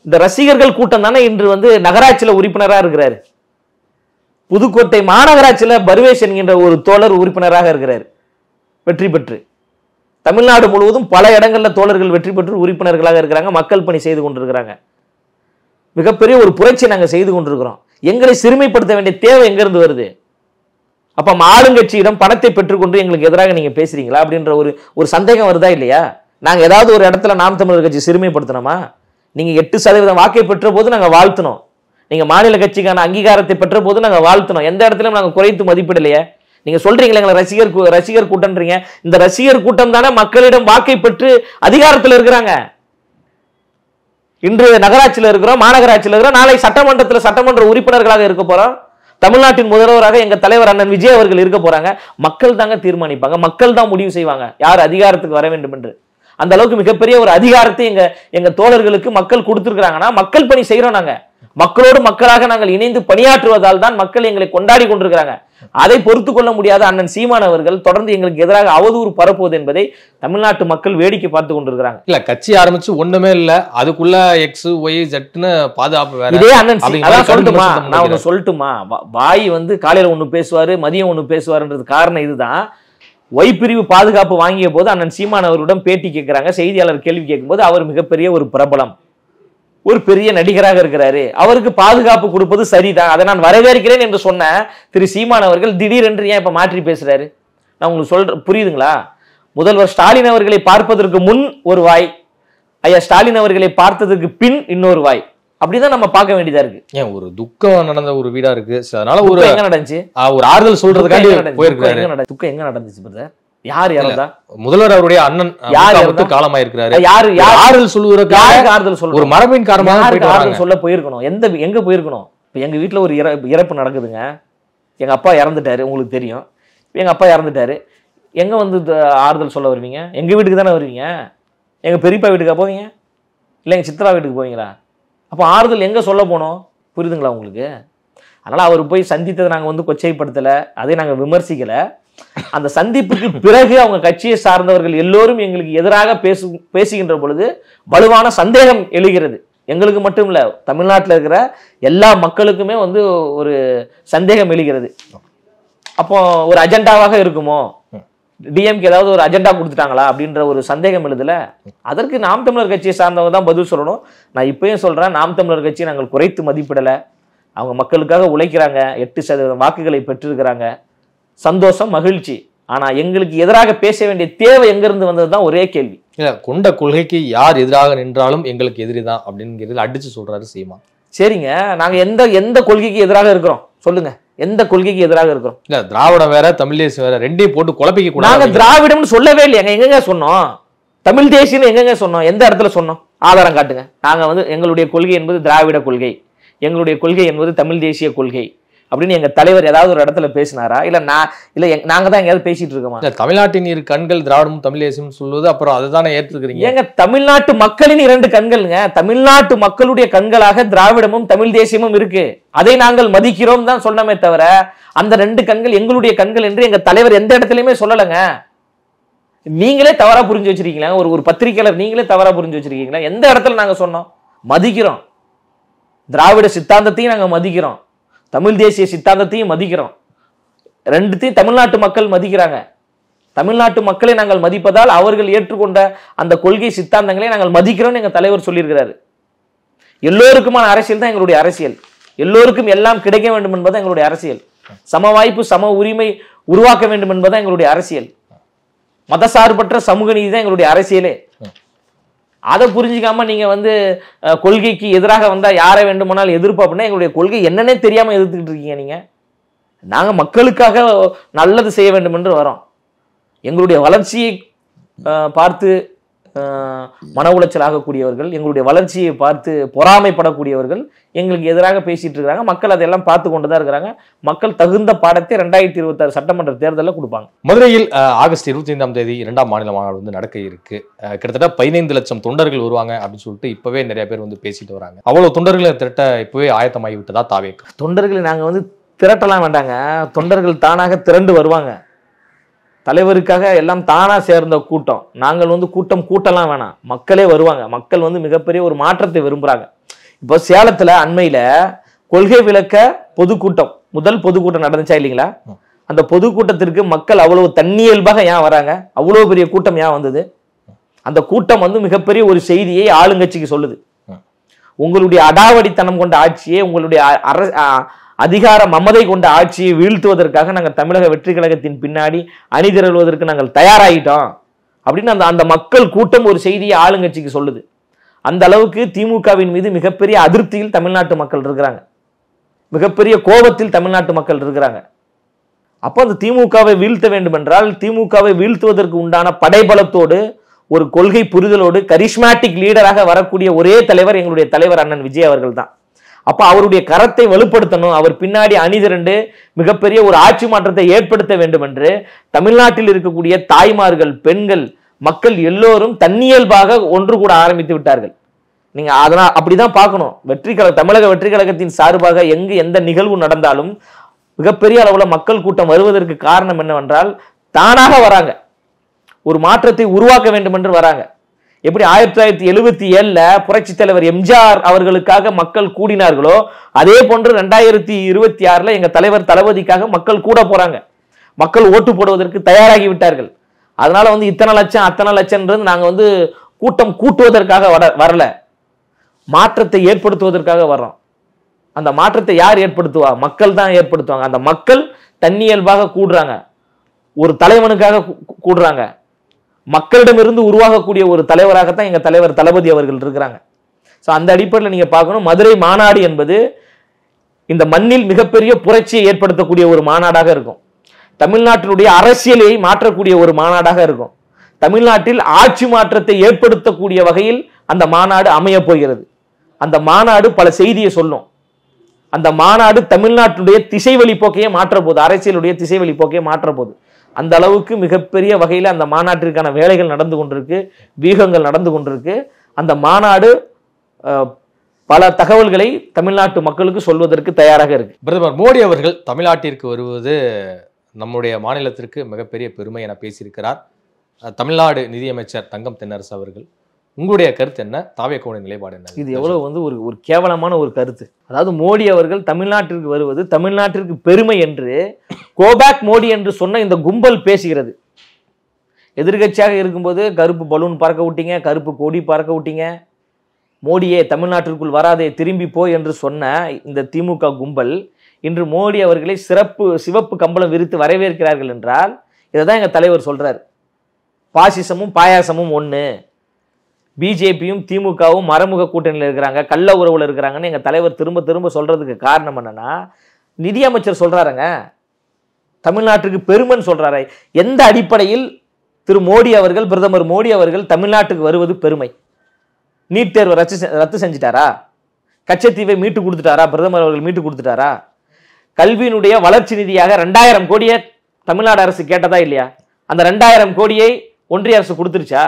இந்த ரசிகர்கள் கூட்டம் தானே இன்று நகராட்சியில உறுப்பினரா இருக்கிறாரு. புதுக்கோட்டை மாநகராட்சியில பர்வேஷ் என்கின்ற ஒரு தோழர் உறுப்பினராக இருக்கிறார், வெற்றி பெற்று. தமிழ்நாடு முழுவதும் பல இடங்கள்ல தோழர்கள் வெற்றி பெற்று உறுப்பினர்களாக இருக்கிறாங்க, மக்கள் பணி செய்து கொண்டிருக்கிறாங்க. மிகப்பெரிய ஒரு புரட்சி நாங்க செய்து கொண்டிருக்கிறோம். எங்களை சிறுமைப்படுத்த வேண்டிய தேவை எங்க இருந்து வருது? அப்ப ஆளுங்கட்சியிடம் பணத்தை பெற்றுக்கொண்டு எங்களுக்கு எதிராக நீங்க பேசுறீங்களா அப்படின்ற ஒரு சந்தேகம் வருதா இல்லையா? நாங்க ஏதாவது ஒரு இடத்துல நாம் தமிழர் கட்சி சிறுமைப்படுத்தணுமா? நீங்க 8% வாக்கை பெற்ற போது நாங்க வாழ்த்தினோம். நீங்க மாநில கட்சிக்கான அங்கீகாரத்தை பெற்ற போது நாங்க வாழ்த்தினோம். எந்த இடத்துலயும் நாங்க குறைத்து மதிப்பிடலையே. நீங்க சொல்றீங்களா எங்களை ரசிகர் கூட்டம்ன்றீங்க. இந்த ரசிகர் கூட்டம் தானே மக்களிடம் வாக்கை பெற்று அதிகாரத்தில் இருக்கிறாங்க. இன்று நகராட்சியில் இருக்கிறோம், மாநகராட்சியில் இருக்கிறோம், நாளை சட்டமன்ற உறுப்பினர்களாக இருக்க போறோம். தமிழ்நாட்டின் முதல்வராக எங்க தலைவர் அண்ணன் விஜய் அவர்கள் இருக்க போறாங்க. மக்கள் தாங்க தீர்மானிப்பாங்க, மக்கள் தான் முடிவு செய்வாங்க யார் அதிகாரத்துக்கு வர வேண்டும் என்று. அந்த அளவுக்கு மிகப்பெரிய ஒரு அதிகாரத்தை எங்க தோழர்களுக்கு மக்கள் கொடுத்திருக்கிறாங்கன்னா மக்கள் பணி செய்யறோம். நாங்க மக்களோடு மக்களாக நாங்கள் இணைந்து பணியாற்றுவதால் தான் மக்கள் எங்களை கொண்டாடி கொண்டிருக்கிறாங்க. அதை பொறுத்து கொள்ள முடியாத அண்ணன் சீமான் அவர்கள் தொடர்ந்து எங்களுக்கு எதிராக அவதூறு பரப்புவது என்பதை தமிழ்நாட்டு மக்கள் வேடிக்கை பார்த்து கொண்டிருக்கிறாங்க. இல்ல கட்சி ஆரம்பிச்சு ஒண்ணுமே இல்ல, அதுக்குள்ள எக்ஸ் ஒய் ஜெட்னு பாதுகாப்பு வேற. இதே அண்ணன் சொல்லட்டுமா, நான் ஒண்ணு சொல்லட்டுமா, வாய் வந்து காலையில ஒண்ணு பேசுவாரு, மதியம் ஒண்ணு பேசுவாருன்றது காரணம் இதுதான். ஒய் பிரிவு பாதுகாப்பு வாங்கிய போது அண்ணன் சீமான் அவரிடம் பேட்டி கேட்கிறாங்க, செய்தியாளர் கேள்வி கேட்கும்போது அவர் மிகப்பெரிய ஒரு பிரபலம், ஒரு பெரிய நடிகராக இருக்கிறாரு, அவருக்கு பாதுகாப்பு கொடுப்பது சரிதான், அதை நான் வரவேற்கிறேன் என்று சொன்ன திரு சீமான் அவர்கள் திடீரென்று ஏன் இப்ப மாற்றி பேசுறாரு? நான் உங்களுக்கு சொல்றேன், புரியுதுங்களா? முதல்வர் ஸ்டாலின் அவர்களை பார்ப்பதற்கு முன் ஒரு வாய், ஐயா ஸ்டாலின் அவர்களை பார்த்ததற்கு பின் இன்னொரு வாய், அப்படிதான் நம்ம பார்க்க வேண்டியதா இருக்கு. ஏன் ஒரு துக்கம் நடந்த ஒரு வீடா இருக்கு, அதனால ஒரு எங்க நடந்துச்சு, ஒரு ஆறுதல் சொல்றதுக்காண்டி போயிருக்காரு. துக்கம் எங்க நடந்துச்சு பிரதர்? யார் இறந்தா? முதல்வர் அவருடைய அண்ணன் காலமாயிருக்கிறாரு. யாரு ஆறுதல் சொல்லுவதற்காக ஆறுதல் சொல்ல ஒரு மரபின் காரணமாக ஆறுதல் சொல்ல போயிருக்கணும். எங்க போயிருக்கணும்? இப்ப எங்க வீட்டுல ஒரு இறப்பு நடக்குதுங்க, எங்க அப்பா இறந்துட்டாரு, உங்களுக்கு தெரியும். எங்க அப்பா இறந்துட்டாரு, எங்க வந்து ஆறுதல் சொல்ல வருவீங்க? எங்க வீட்டுக்கு தானே வருவீங்க. எங்க பெரியப்பா வீட்டுக்கா போவீங்க? இல்ல எங்க சித்ரா வீட்டுக்கு போவீங்களா? அப்போ ஆறுதல் எங்க சொல்ல போனோம்? புரியுதுங்களா உங்களுக்கு? அதனால அவர் போய் சந்தித்ததை நாங்க வந்து கொச்சைப்படுத்தல, அதை நாங்க விமர்சிக்கல. அந்த சந்திப்புக்கு பிறகு அவங்க கட்சியை சார்ந்தவர்கள் எல்லோரும் எங்களுக்கு எதிராக பேசுகின்ற பொழுது வலுவான சந்தேகம் எழுகிறது. எங்களுக்கு மட்டும் இல்ல, தமிழ்நாட்டில் இருக்கிற எல்லா மக்களுக்குமே வந்து ஒரு சந்தேகம் எழுகிறது. அப்போ ஒரு அஜெண்டாவாக இருக்குமோ, டிஎம்கே ஏதாவது ஒரு அஜெண்டா கொடுத்துட்டாங்களா அப்படின்ற ஒரு சந்தேகம் எழுதல. அதற்கு நாம் தமிழர் கட்சியை சார்ந்தவங்க தான் பதில் சொல்லணும். நான் இப்பயும் சொல்றேன், நாம் தமிழர் கட்சியை நாங்கள் குறைத்து மதிப்பிடல. அவங்க மக்களுக்காக உழைக்கிறாங்க, 8% வாக்குகளை பெற்றிருக்கிறாங்க, சந்தோஷம், மகிழ்ச்சி. ஆனா எங்களுக்கு எதிராக பேச வேண்டிய தேவை எங்க இருந்து வந்ததுதான் ஒரே கேள்வி. இல்ல, கொண்ட கொள்கைக்கு யார் எதிராக நின்றாலும் எங்களுக்கு எதிரிதான் அப்படிங்கிறது அடிச்சு சொல்றாரு சீமான். சரிங்க, நாங்க எந்த கொள்கைக்கு எதிராக இருக்கிறோம் சொல்லுங்க? எந்த கொள்கைக்கு எதிராக இருக்கிறோம்? இல்ல, திராவிடம் வேற தமிழ் தேசியம் வேற, ரெண்டையும் போட்டு குழப்பிக்க கூடாது. நாங்க திராவிடம்னு சொல்லவே இல்லையா? எங்கங்க சொன்னோம்? தமிழ் தேசியம் எங்கங்க சொன்னோம்? எந்த இடத்துல சொன்னோம்? ஆதாரம் காட்டுங்க. நாங்க வந்து எங்களுடைய கொள்கை என்பது திராவிட கொள்கை, எங்களுடைய கொள்கை என்பது தமிழ் தேசிய கொள்கை அப்படின்னு எங்க தலைவர் ஏதாவது ஒரு இடத்துல பேசினாரா? இல்ல நாங்க தான் எங்கேயாவது பேசிட்டு இருக்கோமா? தமிழ்நாட்டின் இரு கண்கள் திராவிடமும் தமிழ் தேசியம் சொல்லுவது, அப்புறம் அதுதானே ஏற்றுக்கிறீங்க? ஏங்க, தமிழ்நாட்டு மக்களின் 2 கண்கள்ங்க. தமிழ்நாட்டு மக்களுடைய கண்களாக திராவிடமும் தமிழ் தேசியமும் இருக்கு. அதை நாங்கள் மதிக்கிறோம் தான் சொன்னமே தவிர அந்த 2 கண்கள் எங்களுடைய கண்கள் என்று எங்க தலைவர் எந்த இடத்துலயுமே சொல்லலைங்க. நீங்களே தவறா புரிஞ்சு வச்சிருக்கீங்களா? ஒரு பத்திரிகையாளர் நீங்களே தவறா புரிஞ்சு வச்சிருக்கீங்களா? எந்த இடத்துல நாங்க சொன்னோம்? மதிக்கிறோம், திராவிட சித்தாந்தத்தையும் நாங்க மதிக்கிறோம், தமிழ் தேசிய சித்தாந்தத்தையும் மதிக்கிறோம். 2த்தையும் தமிழ்நாட்டு மக்கள் மதிக்கிறாங்க. தமிழ்நாட்டு மக்களை நாங்கள் மதிப்பதால் அவர்கள் ஏற்றுக்கொண்ட அந்த கொள்கை சித்தாந்தங்களை நாங்கள் மதிக்கிறோம்னு எங்க தலைவர் சொல்லியிருக்கிறாரு. எல்லோருக்குமான அரசியல் தான் எங்களுடைய அரசியல். எல்லோருக்கும் எல்லாம் கிடைக்க வேண்டும் என்பது எங்களுடைய அரசியல். சம வாய்ப்பு, சம உரிமை உருவாக்க வேண்டும் என்பது எங்களுடைய அரசியல். மதசார்பற்ற சமூக நீதி தான் எங்களுடைய அரசியலே. அதை புரிஞ்சுக்காம நீங்க வந்து கொள்கைக்கு எதிராக வந்தா யாரை வேண்டுமானால் எதிர்ப்பு அப்படின்னா எங்களுடைய கொள்கை என்னன்னே தெரியாம எதிர்த்துக்கிட்டு இருக்கீங்க நீங்க. நாங்க மக்களுக்காக நல்லது செய்ய வேண்டும் என்று வரோம். எங்களுடைய வளர்ச்சியை பார்த்து மன உளைச்சல் ஆகக்கூடியவர்கள், எங்களுடைய வளர்ச்சியை பார்த்து பொறாமைப்படக்கூடியவர்கள் எங்களுக்கு எதிராக பேசிட்டு இருக்கிறாங்க. மக்கள் அதெல்லாம் பார்த்து கொண்டுதான் இருக்கிறாங்க. மக்கள் தகுந்த பாடத்தை 2026 சட்டமன்ற தேர்தலில் கொடுப்பாங்க. மதுரையில் ஆகஸ்ட் 25ஆம் தேதி 2ஆம் மாநில மாநாடு வந்து நடக்க இருக்கு. கிட்டத்தட்ட 15 லட்சம் தொண்டர்கள் வருவாங்க அப்படின்னு சொல்லிட்டு இப்பவே நிறைய பேர் வந்து பேசிட்டு வராங்க. அவ்வளவு தொண்டர்களை திரட்ட இப்பவே ஆயத்தமாகி விட்டதா தாவேக்கு? தொண்டர்களை நாங்க வந்து திரட்டலாம் வேண்டாங்க, தொண்டர்கள் தானாக திரண்டு வருவாங்க. தலைவருக்காக எல்லாம் தானா சேர்ந்த கூட்டம். நாங்கள் வந்து கூட்டலாம் வேணாம், மக்களே வருவாங்க. மக்கள் வந்து மிகப்பெரிய ஒரு மாற்றத்தை விரும்புறாங்க. இப்போ சேலத்துல அண்மையில கொள்கை விளக்க பொதுக்கூட்டம், முதல் பொதுக்கூட்டம் நடந்துச்சா இல்லைங்களா? அந்த பொதுக்கூட்டத்திற்கு மக்கள் அவ்வளவு தன்னியல்பாக ஏன் வராங்க? அவ்வளவு பெரிய கூட்டம் ஏன் வந்தது? அந்த கூட்டம் வந்து மிகப்பெரிய ஒரு செய்தியை ஆளுங்கட்சிக்கு சொல்லுது. உங்களுடைய அடாவடித்தனம் கொண்ட ஆட்சியை, உங்களுடைய அதிகார மமதை கொண்ட ஆட்சியை வீழ்த்துவதற்காக நாங்கள் தமிழக வெற்றி கழகத்தின் பின்னாடி அணிதிரள்வதற்கு நாங்கள் தயாராகிட்டோம் அப்படின்னு அந்த மக்கள் கூட்டம் ஒரு செய்தியை ஆளுங்கட்சிக்கு சொல்லுது. அந்த அளவுக்கு திமுகவின் மீது மிகப்பெரிய அதிருப்தியில் தமிழ்நாட்டு மக்கள் இருக்கிறாங்க, மிகப்பெரிய கோபத்தில் தமிழ்நாட்டு மக்கள் இருக்கிறாங்க. அப்போ அந்த திமுகவை வீழ்த்த வேண்டும் என்றால் திமுகவை வீழ்த்துவதற்கு உண்டான படைபலத்தோடு, ஒரு கொள்கை புரிதலோடு, கரிஸ்மேட்டிக் லீடராக வரக்கூடிய ஒரே தலைவர் எங்களுடைய தலைவர் அண்ணன் விஜய் அவர்கள் தான். அப்ப அவருடைய கரத்தை வலுப்படுத்தணும், அவர் பின்னாடி அணிதிரண்டு மிகப்பெரிய ஒரு ஆட்சி மாற்றத்தை ஏற்படுத்த வேண்டும் என்று தமிழ்நாட்டில் இருக்கக்கூடிய தாய்மார்கள், பெண்கள், மக்கள் எல்லோரும் தன்னியல்பாக ஒன்று கூட ஆரம்பித்து விட்டார்கள். நீங்க அதனால் அப்படிதான் பார்க்கணும். தமிழக வெற்றி கழகத்தின் சார்பாக எங்கு எந்த நிகழ்வு நடந்தாலும் மிகப்பெரிய அளவுல மக்கள் கூட்டம் வருவதற்கு காரணம் என்னவென்றால் தானாக வராங்க, ஒரு மாற்றத்தை உருவாக்க வேண்டும் என்று வராங்க. எப்படி 1977 புரட்சி தலைவர் எம்ஜிஆர் அவர்களுக்காக மக்கள் கூடினார்களோ அதே போன்று 2026 எங்க தலைவர் தளபதிக்காக மக்கள் கூட போறாங்க. மக்கள் ஓட்டு போடுவதற்கு தயாராகி விட்டார்கள். அதனால இத்தனை லட்சம் அத்தனை லட்சம்ன்றது நாங்க கூட்டம் கூட்டுவதற்காக வரல, மாற்றத்தை ஏற்படுத்துவதற்காக வர்றோம். அந்த மாற்றத்தை யார் ஏற்படுத்துவா? மக்கள் தான் ஏற்படுத்துவாங்க. அந்த மக்கள் தன்னியல்பாக கூடுறாங்க, ஒரு தலைவனுக்காக கூடுறாங்க. மக்களிடமிருந்து உருவாகக்கூடிய ஒரு தலைவராகத்தான் எங்க தலைவர் தளபதி அவர்கள் இருக்கிறாங்க. ஸோ அந்த அடிப்படையில் நீங்க பார்க்கணும், மதுரை மாநாடு என்பது இந்த மண்ணில் மிகப்பெரிய புரட்சியை ஏற்படுத்தக்கூடிய ஒரு மாநாடாக இருக்கும். தமிழ்நாட்டினுடைய அரசியலை மாற்றக்கூடிய ஒரு மாநாடாக இருக்கும். தமிழ்நாட்டில் ஆட்சி மாற்றத்தை ஏற்படுத்தக்கூடிய வகையில் அந்த மாநாடு அமைய போகிறது. அந்த மாநாடு பல செய்தியை சொல்லும். அந்த மாநாடு தமிழ்நாட்டுடைய திசை வழிப்போக்கையே மாற்ற போகுது, அரசியலுடைய திசை வழிப்போக்கையே மாற்ற போகுது. அந்த அளவுக்கு மிகப்பெரிய வகையில் அந்த மாநாட்டிற்கான வேலைகள் நடந்து கொண்டிருக்கு, வியூகங்கள் நடந்து கொண்டிருக்கு. அந்த மாநாடு பல தகவல்களை தமிழ்நாட்டு மக்களுக்கு சொல்வதற்கு தயாராக இருக்கு. பிரதமர் மோடி அவர்கள் தமிழ்நாட்டிற்கு வருவது நம்முடைய மாநிலத்திற்கு மிகப்பெரிய பெருமை என பேசியிருக்கிறார் தமிழ்நாடு நிதியமைச்சர் தங்கம் தென்னரசு அவர்கள். உங்களுடைய கருத்து என்ன? தாவேகோவின் நிலைப்பாடு என்ன? இது எவ்வளவு ஒரு கேவலமான ஒரு கருத்து. அதாவது மோடி அவர்கள் தமிழ்நாட்டிற்கு வருவது தமிழ்நாட்டிற்கு பெருமை என்று கோபேக் மோடி என்று சொன்ன இந்த கும்பல் பேசுகிறது. எதிர்கட்சியாக இருக்கும்போது கருப்பு பலூன் பறக்க விட்டீங்க, கருப்பு கொடி பறக்க விட்டீங்க, மோடியே தமிழ்நாட்டிற்குள் வராதே திரும்பி போய் என்று சொன்ன இந்த திமுக கும்பல் இன்று மோடி அவர்களை சிவப்பு கம்பளம் விரித்து வரவேற்கிறார்கள் என்றால் இதைதான் எங்க தலைவர் சொல்றாரு. பாசிசமும் பாயாசமும் ஒண்ணு, பிஜேபியும் திமுகவும் மறைமுக கூட்டணியில் இருக்கிறாங்க, கள்ள உறவுல இருக்கிறாங்கன்னு எங்க தலைவர் திரும்ப திரும்ப சொல்றதுக்கு காரணம் என்னன்னா, நிதியமைச்சர் சொல்றாருங்க தமிழ்நாட்டுக்கு பெருமைன்னு சொல்றாரு. எந்த அடிப்படையில் திரு மோடி அவர்கள், பிரதமர் மோடி அவர்கள் தமிழ்நாட்டுக்கு வருவது பெருமை? நீட் தேர்வை ரத்து செஞ்சிட்டாரா? கச்சத்தீவை மீட்டு கொடுத்துட்டாரா? பிரதமர் அவர்கள் மீட்டு கொடுத்துட்டாரா? கல்வியினுடைய வளர்ச்சி நிதியாக 2000 கோடியை தமிழ்நாடு அரசு கேட்டதா இல்லையா? அந்த 2000 கோடியை ஒன்றிய அரசு கொடுத்துருச்சா?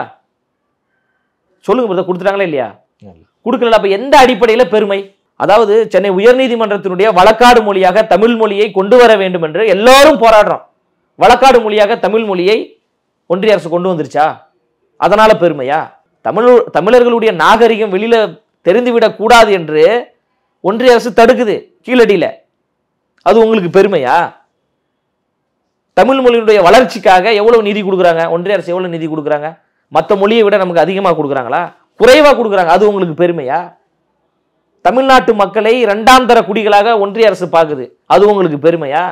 சொல்லுங்க பிரதமர், கொடுத்துட்டாங்களா இல்லையா? கொடுக்கல. அப்ப எந்த அடிப்படையில பெருமை? அதாவது சென்னை உயர்நீதிமன்றத்தினுடைய வழக்காடு மொழியாக தமிழ் மொழியை கொண்டு வர வேண்டும் என்று எல்லாரும் போராடுறோம். வழக்காடு மொழியாக தமிழ் மொழியை ஒன்றிய அரசு கொண்டு வந்துருச்சா? அதனால பெருமையா? தமிழர்களுடைய நாகரிகம் வெளியில தெரிந்துவிடக் கூடாது என்று ஒன்றிய அரசு தடுக்குது கீழடியில. அது உங்களுக்கு பெருமையா? தமிழ் மொழியினுடைய வளர்ச்சிக்காக எவ்வளவு நிதி கொடுக்குறாங்க? ஒன்றிய அரசு எவ்வளவு நிதி கொடுக்குறாங்க? மற்ற மொழியை விட நமக்கு அதிகமாக கொடுக்குறாங்களா? குறைவா கொடுக்குறாங்க. அது உங்களுக்கு பெருமையா? தமிழ்நாட்டு மக்களை 2ஆம் தர குடிகளாக ஒன்றிய அரசு பார்க்குது. அது உங்களுக்கு பெருமையா?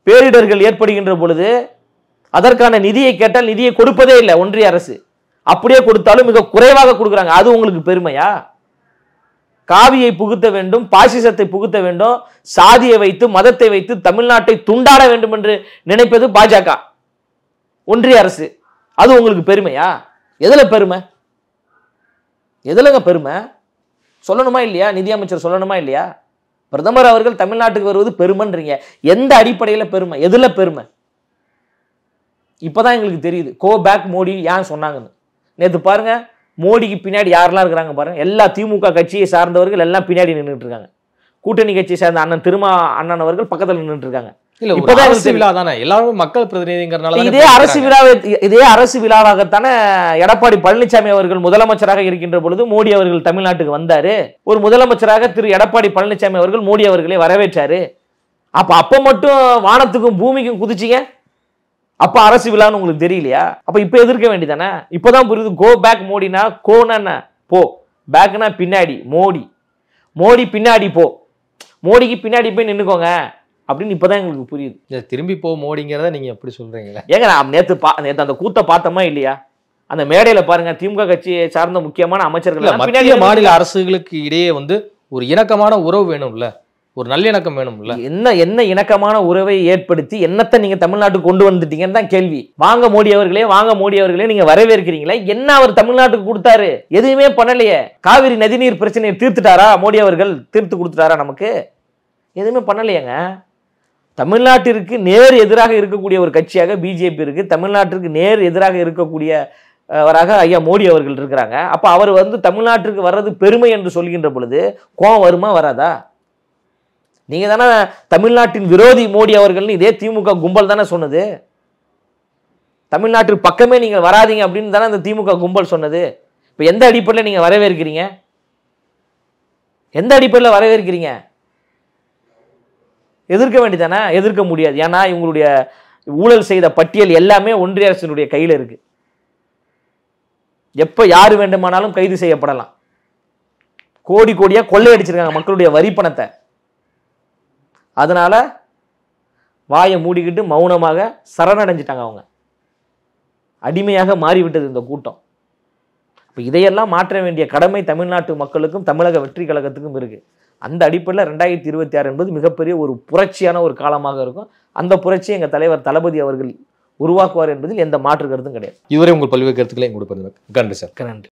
பேரிடர்கள் ஏற்படுகின்ற பொழுது அதற்கான நிதியை கேட்டால் நிதியை கொடுப்பதே இல்லை ஒன்றிய அரசு. அப்படியே கொடுத்தாலும் மிக குறைவாக கொடுக்குறாங்க. அது உங்களுக்கு பெருமையா? காவியை புகுத்த வேண்டும், பாசிசத்தை புகுத்த வேண்டும், சாதியை வைத்து மதத்தை வைத்து தமிழ்நாட்டை துண்டாட வேண்டும் என்று நினைப்பது பாஜக, ஒன்றிய அரசு. அது உங்களுக்கு பெருமையா? எதுல பெருமை? எதுலங்க பெருமை? சொல்லணுமா இல்லையா? நிதியமைச்சர் சொல்லணுமா இல்லையா? பிரதமர் அவர்கள் தமிழ்நாட்டுக்கு வருவது பெருமைன்றீங்க. எந்த அடிப்படையில பெருமை? எதுல பெருமை? இப்பதான் எங்களுக்கு தெரியுது கோ பேக் மோடி ஏன் சொன்னாங்கன்னு. நேற்று பாருங்க, மோடிக்கு பின்னாடி யாரெல்லாம் இருக்கிறாங்க பாருங்க. எல்லா திமுக கட்சியை சார்ந்தவர்கள் எல்லாம் பின்னாடி நின்றுட்டு இருக்காங்க. கூட்டணி கட்சியை சார்ந்த அண்ணன் அண்ணன் அவர்கள் பக்கத்தில் நின்றுட்டு இருக்காங்க. இதே அரசு விழாவாகத்தானே எடப்பாடி பழனிசாமி அவர்கள் முதலமைச்சராக இருக்கின்ற பொழுது மோடி அவர்கள் தமிழ்நாட்டுக்கு வந்தாரு. ஒரு முதலமைச்சராக திரு எடப்பாடி பழனிசாமி அவர்கள் மோடி அவர்களை வரவேற்றாரு. அப்ப மட்டும் வானத்துக்கும் பூமிக்கும் குதிச்சிங்க. அப்ப அரசு விழான்னு உங்களுக்கு தெரியலையா? அப்ப இப்ப எதிர்க்க வேண்டியதானே? இப்பதான் புரியுது. கோ பேக் மோடினா, கோனா போ, பேக்னா பின்னாடி, மோடி பின்னாடி போ, மோடிக்கு பின்னாடி போய் நின்னுக்கோங்க அப்படின்னு இப்பதான் எங்களுக்கு புரியுது. திரும்பி போ மோடிங்கிறத நீங்க எப்படி சொல்றீங்களா? ஏங்க நான் நேத்து அந்த கூத்த பார்த்தோமா இல்லையா? அந்த மேடையில பாருங்க, திமுக கட்சியை சார்ந்த முக்கியமான அமைச்சர்கள், மத்திய மாநில அரசுகளுக்கு இடையே ஒரு இணக்கமான உறவு வேணும்ல, ஒரு நல்லிணக்கம் வேணும்ல. என்ன இணக்கமான உறவை ஏற்படுத்தி என்னத்தை நீங்க தமிழ்நாட்டுக்கு கொண்டு வந்துட்டீங்கன்னு தான் கேள்வி. வாங்க மோடி அவர்களே நீங்க வரவேற்கிறீங்களே, என்ன அவர் தமிழ்நாட்டுக்கு கொடுத்தாரு? எதுவுமே பண்ணலையே. காவிரி நதிநீர் பிரச்சனையை தீர்த்துட்டாரா மோடி அவர்கள்? தீர்த்து கொடுத்துட்டாரா? நமக்கு எதுவுமே பண்ணலையேங்க. தமிழ்நாட்டிற்கு நேர் எதிராக இருக்கக்கூடிய ஒரு கட்சியாக பிஜேபி இருக்கு. தமிழ்நாட்டிற்கு நேர் எதிராக இருக்கக்கூடிய வராக ஐயா மோடி அவர்கள் இருக்கிறாங்க. அப்போ அவர் வந்து தமிழ்நாட்டிற்கு வர்றது பெருமை என்று சொல்கின்ற பொழுது கோவம் வருமா வராதா? நீங்கள் தானே தமிழ்நாட்டின் விரோதி மோடி அவர்கள்னு இதே திமுக கும்பல் தானே சொன்னது. தமிழ்நாட்டுக்கு பக்கமே நீங்கள் வராதிங்க அப்படின்னு தானே அந்த திமுக கும்பல் சொன்னது. இப்போ எந்த அடிப்படையில் நீங்கள் வரவேற்கிறீங்க? எந்த அடிப்படையில் வரவேற்கிறீங்க? எதிர்க்க வேண்டியதானே? எதிர்க்க முடியாது. ஏன்னா இவங்களுடைய ஊழல் செய்த பட்டியல் எல்லாமே ஒன்றிய அரசினுடைய கையில் இருக்கு. எப்போ யார் வேண்டுமானாலும் கைது செய்யப்படலாம். கோடி கோடியா கொள்ளையடிச்சிருக்காங்க மக்களுடைய வரி பணத்தை. அதனால வாயை மூடிக்கிட்டு மௌனமாக சரணடைஞ்சிட்டாங்க. அவங்க அடிமையாக மாறிவிட்டது இந்த கூட்டம். இப்போ இதையெல்லாம் மாற்ற வேண்டிய கடமை தமிழ்நாட்டு மக்களுக்கும் தமிழக வெற்றி கழகத்துக்கும் இருக்கு. அந்த அடிப்படையில் 2026 என்பது மிகப்பெரிய ஒரு புரட்சியான ஒரு காலமாக இருக்கும். அந்த புரட்சியை எங்கள் தலைவர் தளபதி அவர்கள் உருவாக்குவார் என்பதில் எந்த மாற்று கருத்தும் கிடையாது. இதுவரை உங்கள் பல்வேறு கருத்துக்களை கொடுப்பது நன்றி சார். நன்றி.